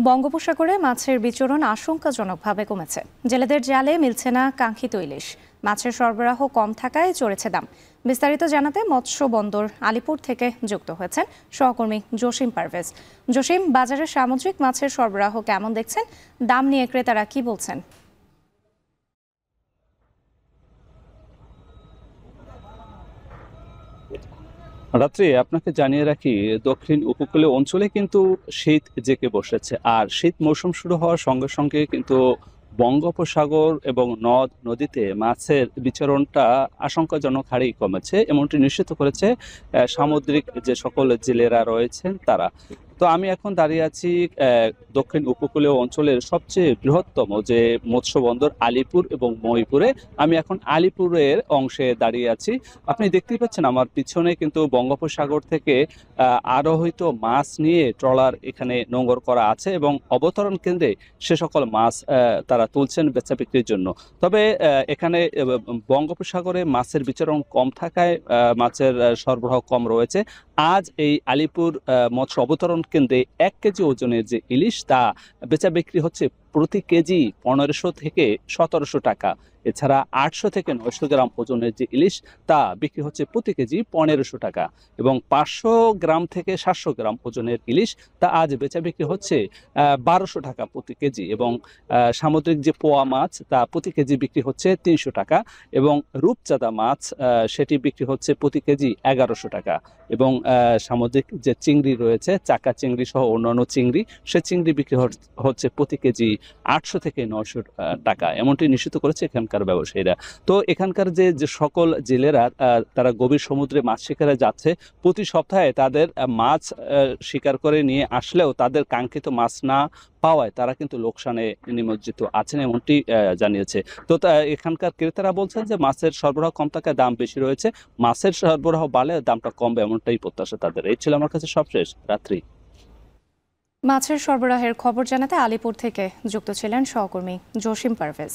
বঙ্গোপসাগরে মাছের বিচরণ আশঙ্কাজনকভাবে কমেছে। জেলেদের জালে মিলছে না কাঙ্ক্ষিত ইলিশ। মাছের সরবরাহ কম থাকায় চড়েছে দাম। বিস্তারিত জানাতে মৎস্য বন্দর আলিপুর থেকে যুক্ত হয়েছেন সহকর্মী জসিম পারভেজ। জসিম, বাজারে সামুদ্রিক মাছের সরবরাহ কেমন দেখছেন? দাম নিয়ে ক্রেতারা কি বলছেন? রাত্রি আপনাকে জানিয়ে রাখি, দক্ষিণ উপকূলীয় অঞ্চলে কিন্তু শীত জেঁকে বসেছে। আর শীত মৌসুম শুরু হওয়ার সঙ্গে সঙ্গে কিন্তু বঙ্গোপসাগর এবং নদ নদীতে মাছের বিচরণটা আশঙ্কাজনক হারেই কমেছে, এমনটি নিশ্চিত করেছে সামুদ্রিক যে সকল জেলেরা রয়েছেন তারা। তো আমি এখন দাঁড়িয়ে আছি দক্ষিণ উপকূলীয় অঞ্চলের সবচেয়ে বৃহত্তম যে মৎস্য বন্দর আলিপুর এবং মহিপুরে। আমি এখন আলিপুরের অংশে দাঁড়িয়ে আছি। আপনি দেখতেই পাচ্ছেন আমার পিছনে কিন্তু বঙ্গোপসাগর থেকে আরোহিত মাছ নিয়ে ট্রলার এখানে নোঙর করা আছে এবং অবতরণ কেন্দ্রে সে সকল মাছ তারা তুলছেন বেচা বিক্রির জন্য। তবে এখানে বঙ্গোপসাগরে মাছের বিচরণ কম থাকায় মাছের সরবরাহ কম রয়েছে। আজ এই আলিপুর মৎস্য অবতরণ কেন্দ্রে 1 কেজি ওজনের যে ইলিশ তা বেচা বিক্রি হচ্ছে প্রতি কেজি 1500 থেকে 1700 টাকা। এছাড়া 800 থেকে 900 গ্রাম ওজনের যে ইলিশ তা বিক্রি হচ্ছে প্রতি কেজি 1500 টাকা এবং 500 গ্রাম থেকে 700 গ্রাম ওজনের ইলিশ তা আজ বেচা বিক্রি হচ্ছে 1200 টাকা প্রতি কেজি এবং সামুদ্রিক যে পোয়া মাছ তা প্রতি কেজি বিক্রি হচ্ছে 300 টাকা এবং রূপচাঁদা মাছ সেটি বিক্রি হচ্ছে প্রতি কেজি 1100 টাকা এবং সামুদ্রিক যে চিংড়ি রয়েছে, চাকা চিংড়ি সহ অন্যান্য চিংড়ি, সে চিংড়ি বিক্রি হচ্ছে প্রতি কেজি 800 থেকে 900 টাকা, এমনটি নিশ্চিত করেছে এখানকার ব্যবসায়ীরা। তো এখানকার যে সকল জেলেরা তারা গভীর সমুদ্রে মাছ শিকারে যাচ্ছে, প্রতি সপ্তাহে তাদের মাছ শিকার করে নিয়ে আসলেও তাদের কাঙ্ক্ষিত মাছ না পাওয়ায় তারা কিন্তু লোকসানে নিমজ্জিত আছেন, এমনটি জানিয়েছে। তো এখানকার ক্রেতারা বলছেন যে মাছের সরবরাহ কম থাকায় দাম বেশি রয়েছে, মাছের সরবরাহ বাড়লে দামটা কমবে, এমনটাই প্রত্যাশা তাদের। এই ছিল আমার কাছে সবশেষ। রাত্রি মাছের সরবরাহের খবর জানাতে আলিপুর থেকে যুক্ত ছিলেন সহকর্মী জসিম পারভেজ।